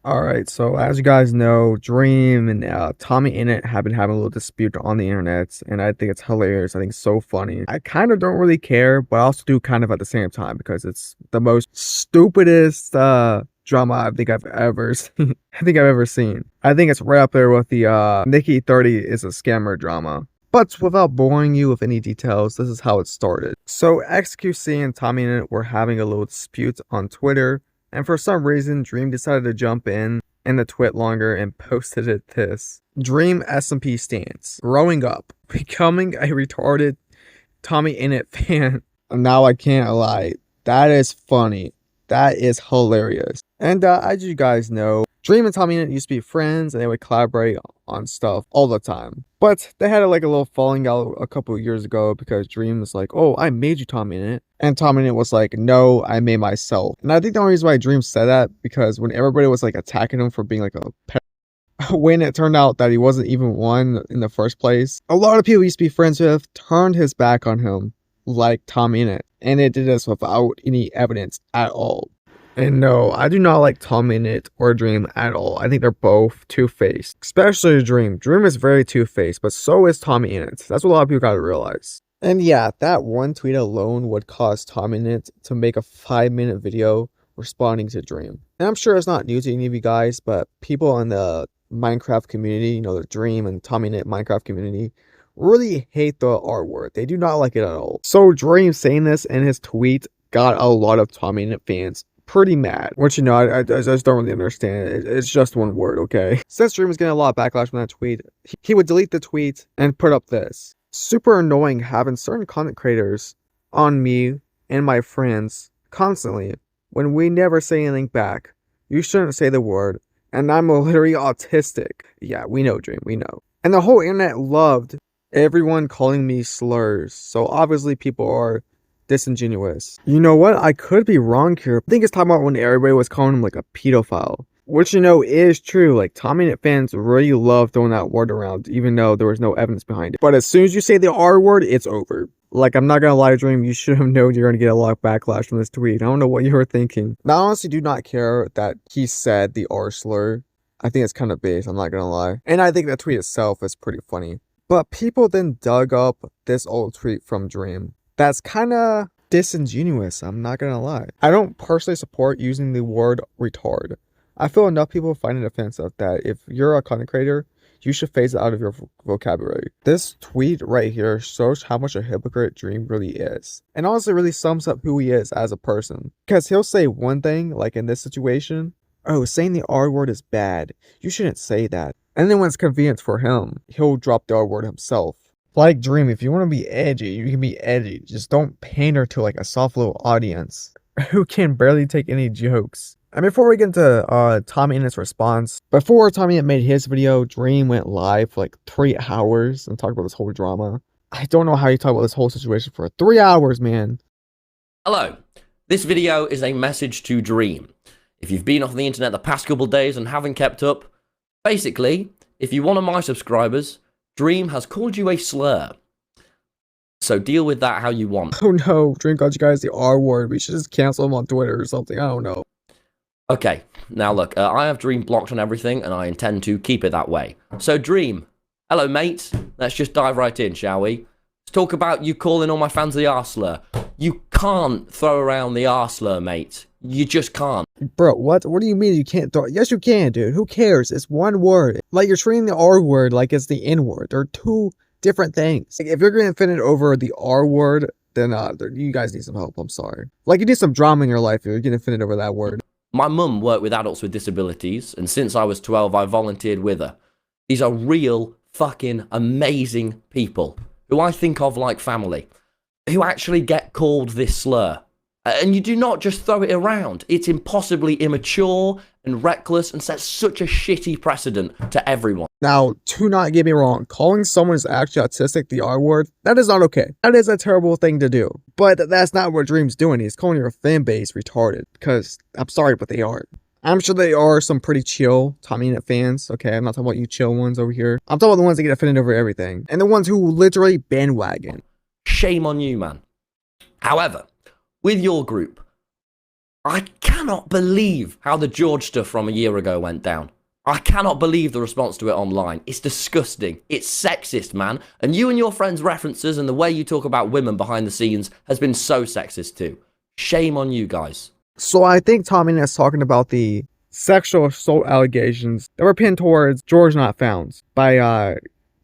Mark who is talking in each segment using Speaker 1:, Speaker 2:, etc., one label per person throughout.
Speaker 1: Alright, so as you guys know, Dream and Tommyinnit have been having a little dispute on the internet, and I think it's hilarious. I think it's so funny. I kind of don't really care, but I also do kind of at the same time because it's the most stupidest drama I think I've ever seen. I think it's right up there with the Nikki 30 is a scammer drama. But without boring you with any details, this is how it started. So XQC and Tommyinnit were having a little dispute on Twitter. And for some reason, Dream decided to jump in the twit longer and posted it this. Dream SMP stance. Growing up. Becoming a retarded Tommyinnit fan. Now I can't lie. That is funny. That is hilarious. And as you guys know, Dream and Tommyinnit used to be friends and they would collaborate on stuff all the time. But they had like a little falling out a couple of years ago because Dream was like, "Oh, I made you Tommyinnit." And Tommyinnit was like, "No, I made myself." And I think the only reason why Dream said that because when everybody was like attacking him for being like a pet, when it turned out that he wasn't even one in the first place, a lot of people he used to be friends with turned his back on him like Tommyinnit. And it did this without any evidence at all. And no, I do not like Tommyinnit or Dream at all. I think they're both two-faced. Especially Dream. Dream is very two-faced, but so is Tommyinnit. That's what a lot of people gotta realize. And yeah, that one tweet alone would cause Tommyinnit to make a 5-minute video responding to Dream. And I'm sure it's not new to any of you guys, but people in the Minecraft community, you know, the Dream and Tommyinnit Minecraft community, really hate the R word. They do not like it at all. So Dream saying this in his tweet got a lot of Tommyinnit fans pretty mad, which, you know, I just don't really understand. It's just one word, okay? Since Dream was getting a lot of backlash from that tweet, he would delete the tweet and put up this. Super annoying having certain content creators on me and my friends constantly when we never say anything back. You shouldn't say the word, and I'm literally autistic. Yeah, we know, Dream, we know. And the whole internet loved everyone calling me slurs, so obviously people are disingenuous. You know what? I could be wrong here. I think it's talking about when everybody was calling him like a pedophile. Which, you know, is true. Like, Tommyinnit fans really love throwing that word around, even though there was no evidence behind it. But as soon as you say the R word, it's over. Like, I'm not gonna lie, Dream, you should have known you're gonna get a lot of backlash from this tweet. I don't know what you were thinking. Now, I honestly do not care that he said the R slur. I think it's kind of base, I'm not gonna lie. And I think that tweet itself is pretty funny. But people then dug up this old tweet from Dream. That's kind of disingenuous, I'm not gonna lie. I don't personally support using the word retard. I feel enough people find it offensive that if you're a content creator, you should phase it out of your vocabulary. This tweet right here shows how much a hypocrite Dream really is. And honestly really sums up who he is as a person. Because he'll say one thing, like in this situation, "Oh, saying the R word is bad. You shouldn't say that." And then when it's convenient for him, he'll drop the R word himself. Like Dream, if you want to be edgy, you can be edgy. Just don't pander to like a soft little audience who can barely take any jokes. And before we get into Tommyinnit's response, before Tommyinnit made his video, Dream went live for like 3 hours and talked about this whole drama. I don't know how you talk about this whole situation for 3 hours, man.
Speaker 2: Hello, this video is a message to Dream. If you've been off the internet the past couple days and haven't kept up, basically, if you're one of my subscribers, Dream has called you a slur. So deal with that how you want.
Speaker 1: Oh no, Dream called you guys the R word. We should just cancel him on Twitter or something. I don't know.
Speaker 2: Okay, now look, I have Dream blocked on everything and I intend to keep it that way. So Dream, hello mate, let's just dive right in, shall we? Let's talk about you calling all my fans the R slur. You can't throw around the R slur, mate. You just can't.
Speaker 1: Bro, what? What do you mean you can't throw? Yes, you can, dude. Who cares? It's one word. Like, you're treating the R word like it's the N word. They're two different things. Like, if you're going to offend over the R word, then you guys need some help. I'm sorry. Like, you need some drama in your life if you're getting offended over that word.
Speaker 2: My mum worked with adults with disabilities, and since I was 12, I volunteered with her. These are real, fucking amazing people who I think of like family, who actually get called this slur. And you do not just throw it around. It's impossibly immature and reckless and sets such a shitty precedent to everyone.
Speaker 1: Now, do not get me wrong. Calling someone who's actually autistic the R word, that is not okay. That is a terrible thing to do. But that's not what Dream's doing. He's calling your fan base retarded. Because, I'm sorry, but they aren't. I'm sure they are some pretty chill Tommyinnit fans. Okay, I'm not talking about you chill ones over here. I'm talking about the ones that get offended over everything. And the ones who literally bandwagon.
Speaker 2: Shame on you, man. However, with your group, I cannot believe how the George stuff from a year ago went down. I cannot believe the response to it online. It's disgusting. It's sexist, man. And you and your friends' references and the way you talk about women behind the scenes has been so sexist too. Shame on you guys.
Speaker 1: So I think Tommyinnit is talking about the sexual assault allegations that were pinned towards George Not Found by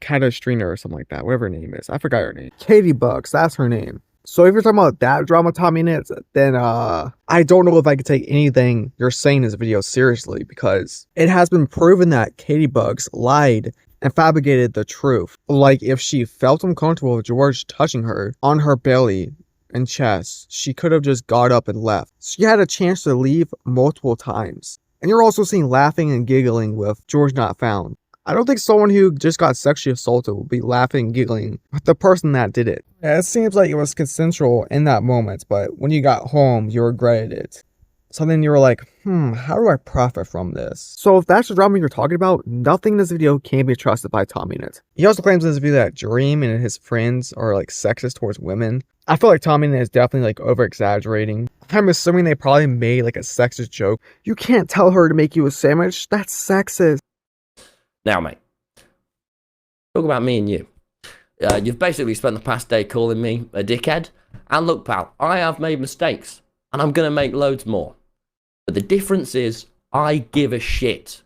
Speaker 1: Kata Streeter or something like that, whatever her name is. I forgot her name. Katie Bucks, that's her name. So if you're talking about that drama, Tommyinnit, then I don't know if I could take anything you're saying in this video seriously, because it has been proven that Katie Bucks lied and fabricated the truth. Like, if she felt uncomfortable with George touching her on her belly and chest, she could have just got up and left. She had a chance to leave multiple times. And you're also seen laughing and giggling with George Not Found. I don't think someone who just got sexually assaulted will be laughing and giggling with the person that did it. Yeah, it seems like it was consensual in that moment, but when you got home, you regretted it. So then you were like, how do I profit from this? So if that's the drama you're talking about, nothing in this video can be trusted by Tommyinnit. He also claims in this video that Dream and his friends are like sexist towards women. I feel like Tommyinnit is definitely like over exaggerating. I'm assuming they probably made like a sexist joke. You can't tell her to make you a sandwich. That's sexist.
Speaker 2: Now, mate, talk about me and you. You've basically spent the past day calling me a dickhead. And look, pal, I have made mistakes. And I'm going to make loads more. But the difference is, I give a shit.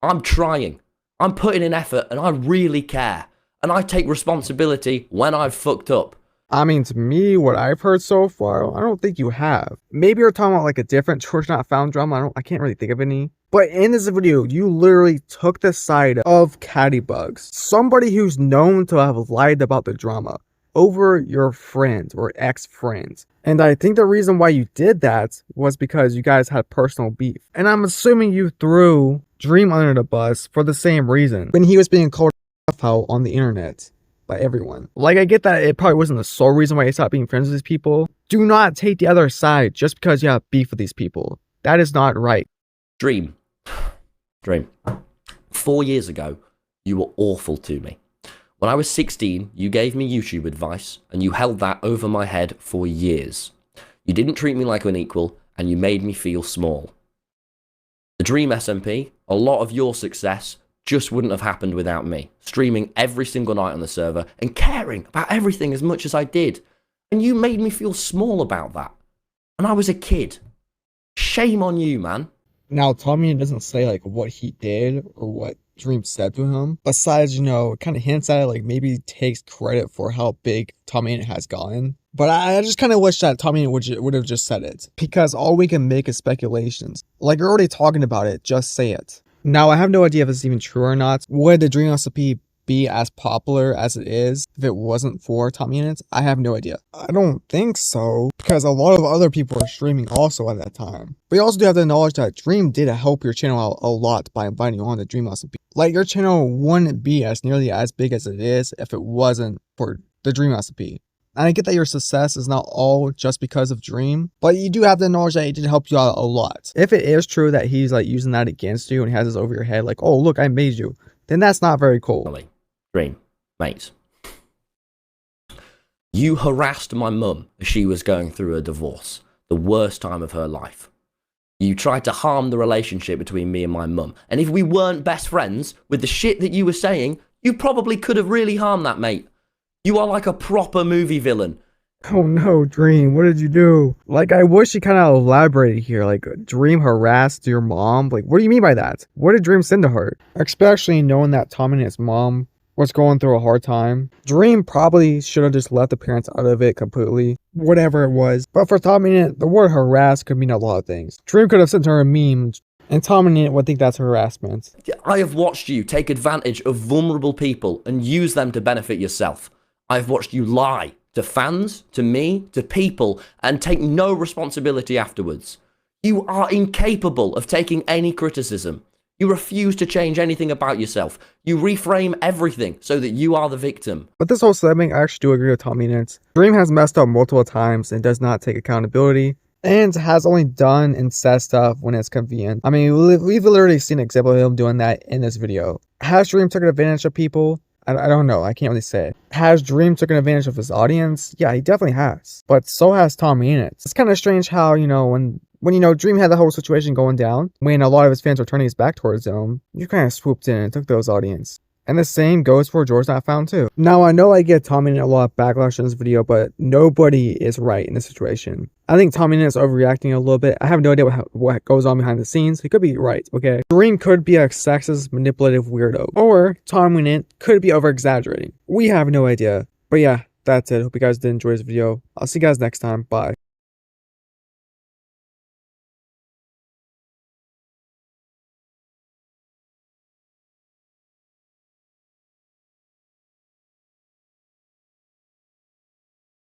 Speaker 2: I'm trying. I'm putting in effort, and I really care. And I take responsibility when I've fucked up.
Speaker 1: I mean, to me, what I've heard so far, I don't think you have. Maybe you're talking about like a different George Not Found drama. I can't really think of any. But in this video, you literally took the side of Katie Bucks, somebody who's known to have lied about the drama, over your friend or ex-friend. And I think the reason why you did that was because you guys had personal beef. And I'm assuming you threw Dream under the bus for the same reason, when he was being called out on the internet by everyone. Like, I get that it probably wasn't the sole reason why you stopped being friends with these people. Do not take the other side just because you have beef with these people. That is not right.
Speaker 2: Dream. 4 years ago, you were awful to me. When I was 16, you gave me YouTube advice, and you held that over my head for years. You didn't treat me like an equal, and you made me feel small. The Dream SMP, a lot of your success just wouldn't have happened without me, streaming every single night on the server and caring about everything as much as I did. And you made me feel small about that. And I was a kid. Shame on you, man.
Speaker 1: Now, Tommyinnit doesn't say like what he did or what Dream said to him. Besides, it kind of hints at it, like maybe he takes credit for how big Tommyinnit has gotten. But I just kind of wish that Tommyinnit would have just said it. Because all we can make is speculations. Like, you're already talking about it, just say it. Now, I have no idea if it's even true or not. Would the Dream recipe be as popular as it is if it wasn't for Tommyinnit? I have no idea. I don't think so, because a lot of other people were streaming also at that time. But you also do have to acknowledge that Dream did help your channel out a lot by inviting you on the Dream recipe. Like, your channel wouldn't be as nearly as big as it is if it wasn't for the Dream recipe. And I get that your success is not all just because of Dream, but you do have to acknowledge that it did help you out a lot. If it is true that he's like using that against you and he has this over your head, like, oh look, I made you, then that's not very cool.
Speaker 2: Dream, mate. You harassed my mum as she was going through a divorce, the worst time of her life. You tried to harm the relationship between me and my mum. And if we weren't best friends, with the shit that you were saying, you probably could have really harmed that, mate. You are like a proper movie villain.
Speaker 1: Oh no, Dream, what did you do? Like, I wish you kind of elaborated here. Like, Dream harassed your mom? Like, what do you mean by that? What did Dream send to her? Especially knowing that Tommyinnit's mom was going through a hard time. Dream probably should have just left the parents out of it completely. Whatever it was. But for Tommyinnit, the word harass could mean a lot of things. Dream could have sent her a meme, and Tommyinnit would think that's harassment.
Speaker 2: I have watched you take advantage of vulnerable people and use them to benefit yourself. I've watched you lie to fans, to me, to people, and take no responsibility afterwards. You are incapable of taking any criticism. You refuse to change anything about yourself. You reframe everything so that you are the victim.
Speaker 1: But this whole segment, I actually do agree with Tommyinnit. Dream has messed up multiple times and does not take accountability, and has only done and said stuff when it's convenient. I mean, we've literally seen an example of him doing that in this video. Has Dream taken advantage of people? I don't know. I can't really say it. Has Dream taken advantage of his audience? Yeah, he definitely has. But so has Tommyinnit. It's kind of strange how, when when, Dream had the whole situation going down, when a lot of his fans were turning his back towards him, you kind of swooped in and took those audience. And the same goes for George Not Found too. Now, I know I get Tommyinnit a lot of backlash in this video, but nobody is right in this situation. I think Tommyinnit is overreacting a little bit. I have no idea what goes on behind the scenes. He could be right, okay? Dream could be a sexist, manipulative weirdo. Or Tommyinnit could be over-exaggerating. We have no idea. But yeah, that's it. Hope you guys did enjoy this video. I'll see you guys next time. Bye.